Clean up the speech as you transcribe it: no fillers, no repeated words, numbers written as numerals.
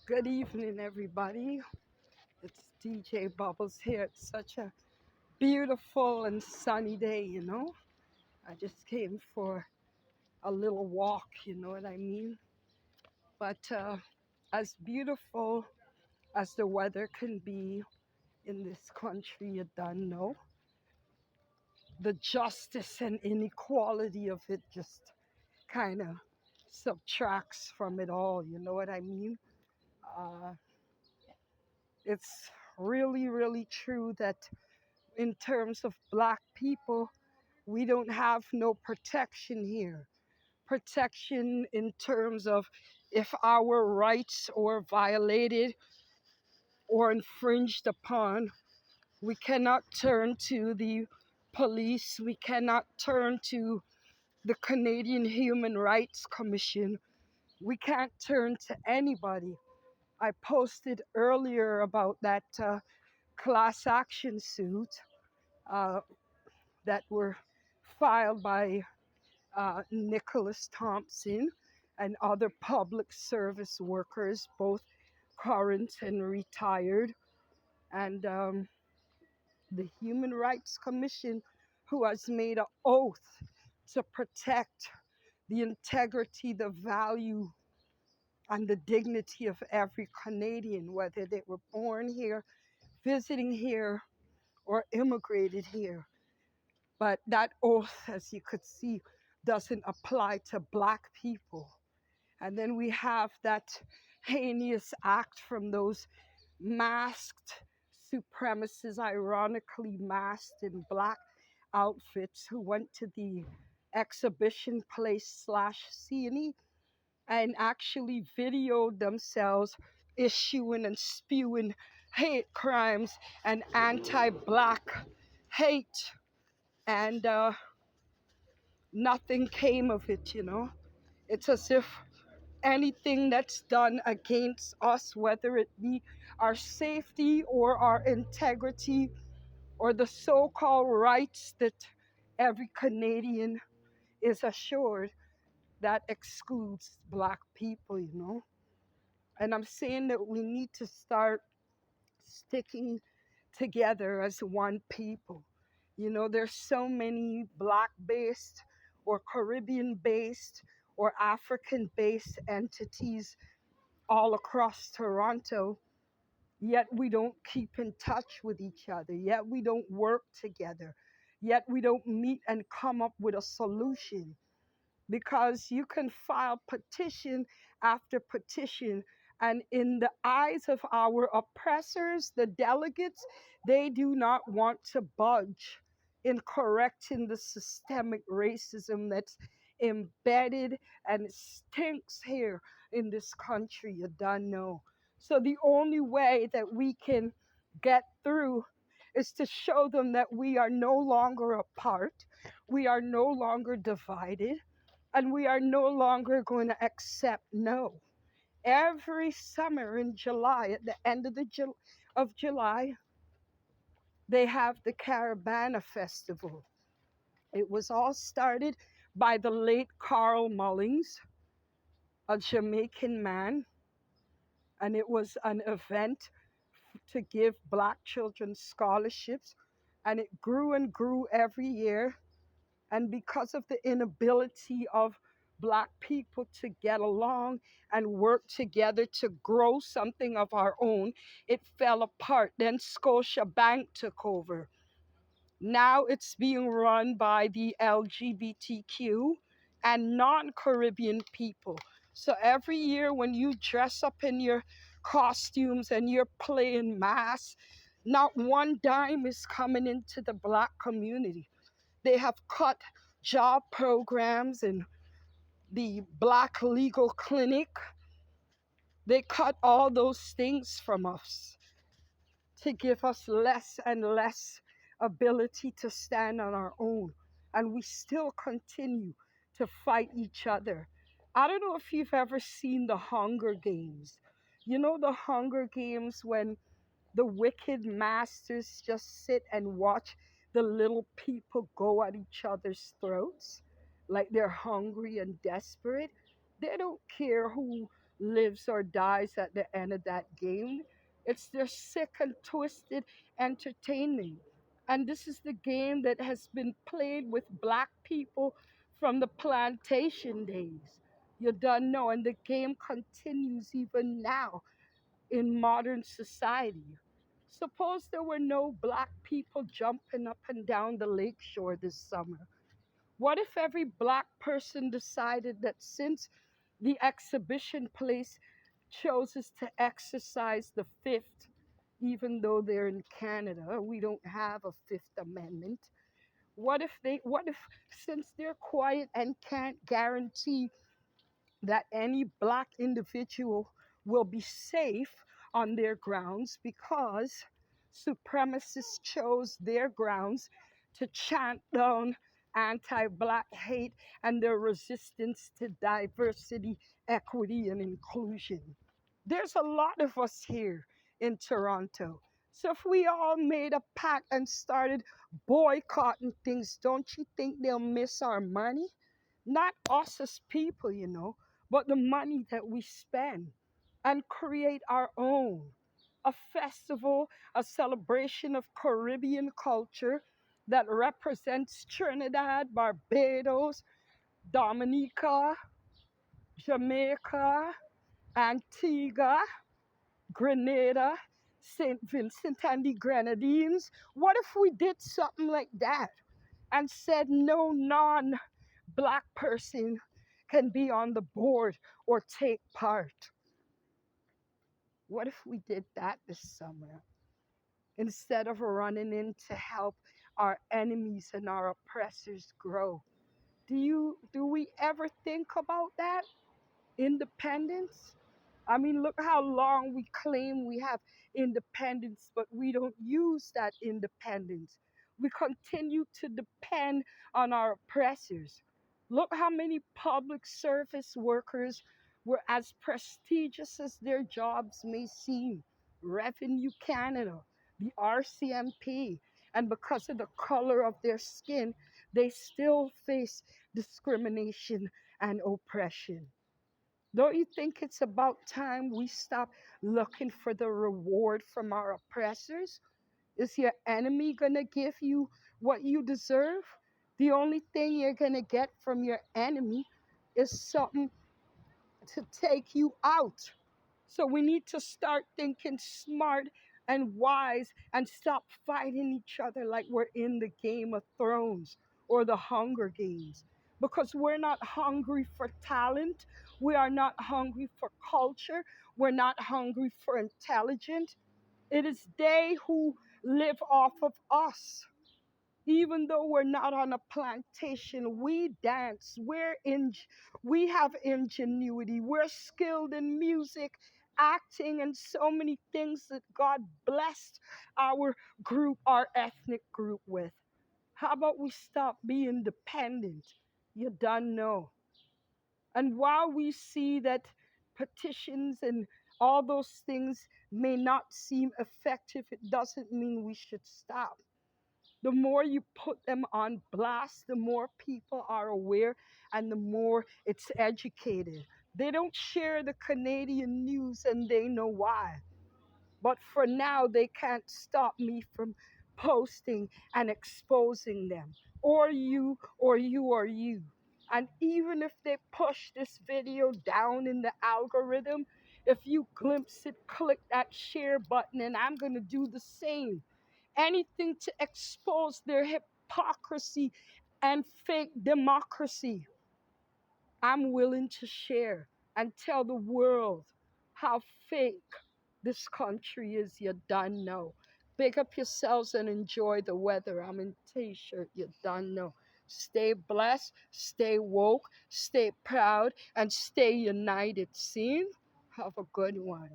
Good evening, everybody. It's DJ Bubbles here. It's such a beautiful and sunny day. I just came for a little walk, you know what I mean? But as beautiful as the weather can be in this country, you don't know, the justice and inequality of it just kind of subtracts from it all, you know what I mean? Uh, it's really, really true that in terms of Black people, we don't have no protection here. Protection in terms of if our rights are violated or infringed upon, we cannot turn to the police, we cannot turn to the Canadian Human Rights Commission, we can't turn to anybody. I posted earlier about that class action suit uh, that were filed by Nicholas Thompson and other public service workers, both current and retired, and the Human Rights Commission, who has made an oath to protect the integrity, the value, and the dignity of every Canadian, whether they were born here, visiting here, or immigrated here. But that oath, as you could see, doesn't apply to Black people. And then we have that heinous act from those masked supremacists, ironically masked in black outfits, who went to the exhibition place slash CNE and actually videoed themselves issuing and spewing hate crimes and anti-Black hate. And nothing came of it. It's as if anything that's done against us, whether it be our safety or our integrity or the so called rights that every Canadian is assured, that excludes Black people. And I'm saying that we need to start sticking together as one people. There's so many Black based or Caribbean based or African based entities all across Toronto, yet we don't keep in touch with each other, yet we don't work together, yet we don't meet and come up with a solution. Because you can file petition after petition, and in the eyes of our oppressors, the delegates, they do not want to budge in correcting the systemic racism that's embedded and stinks here in this country. You don't know. So the only way that we can get through is to show them that we are no longer apart, we are no longer divided, and we are no longer going to accept no. Every summer in July, at the end of of July, they have the Caravana Festival. It was all started by the late Carl Mullings, a Jamaican man, and it was an event to give Black children scholarships, and it grew and grew every year. And because of the inability of Black people to get along and work together to grow something of our own, it fell apart. Then Scotia Bank took over. Now it's being run by the LGBTQ and non Caribbean people. So every year when you dress up in your costumes and you're playing mass, not one dime is coming into the Black community. They have cut job programs and the Black Legal Clinic. They cut all those things from us to give us less and less ability to stand on our own. And we still continue to fight each other. I don't know if you've ever seen the Hunger Games. The Hunger Games, when the wicked masters just sit and watch the little people go at each other's throats like they're hungry and desperate. They don't care who lives or dies at the end of that game. It's their sick and twisted entertainment. And this is the game that has been played with black people from the plantation days. You don't know. And the game continues even now in modern society. Suppose there were no black people jumping up and down the lakeshore this summer. What if every black person decided that since the exhibition place chooses to exercise the fifth, even though they're in Canada, we don't have a Fifth Amendment. What if, since they're quiet and can't guarantee that any black individual will be safe on their grounds because supremacists chose their grounds to chant down anti black hate and their resistance to diversity, equity, and inclusion. There's a lot of us here in Toronto. So if we all made a pact and started boycotting things, don't you think they'll miss our money? Not us as people, but the money that we spend and create our own. A festival, a celebration of Caribbean culture that represents Trinidad, Barbados, Dominica, Jamaica, Antigua, Grenada, St. Vincent and the Grenadines. What if we did something like that and said no black person can be on the board or take part? What if we did that this summer instead of running in to help our enemies and our oppressors grow? Do we ever think about that? Independence? I mean, look how long we claim we have independence, but we don't use that independence. We continue to depend on our oppressors. Look how many public service workers were as prestigious as their jobs may seem. Revenue Canada, the RCMP, and because of the color of their skin, they still face discrimination and oppression. Don't you think it's about time we stop looking for the reward from our oppressors? Is your enemy going to give you what you deserve? The only thing you're going to get from your enemy is something to take you out. So we need to start thinking smart and wise and stop fighting each other like we're in the Game of Thrones or the Hunger Games. Because we're not hungry for talent. We are not hungry for culture. We're not hungry for intelligence. It is they who live off of us. Even though we're not on a plantation, we dance. We have ingenuity. We're skilled in music, acting, and so many things that God blessed our group, our ethnic group with. How about we stop being dependent? You don't know. And while we see that petitions and all those things may not seem effective, it doesn't mean we should stop. The more you put them on blast, the more people are aware and the more it's educated. They don't share the Canadian news and they know why. But for now, they can't stop me from posting and exposing them, or you, or you, or you. And even if they push this video down in the algorithm, if you glimpse it, click that share button, and I'm going to do the same. Anything to expose their hypocrisy and fake democracy. I'm willing to share and tell the world how fake this country is. You done know. Pick up yourselves and enjoy the weather. I'm in t-shirt. You done know. Stay blessed, stay woke, stay proud, and stay united. See? Have a good one.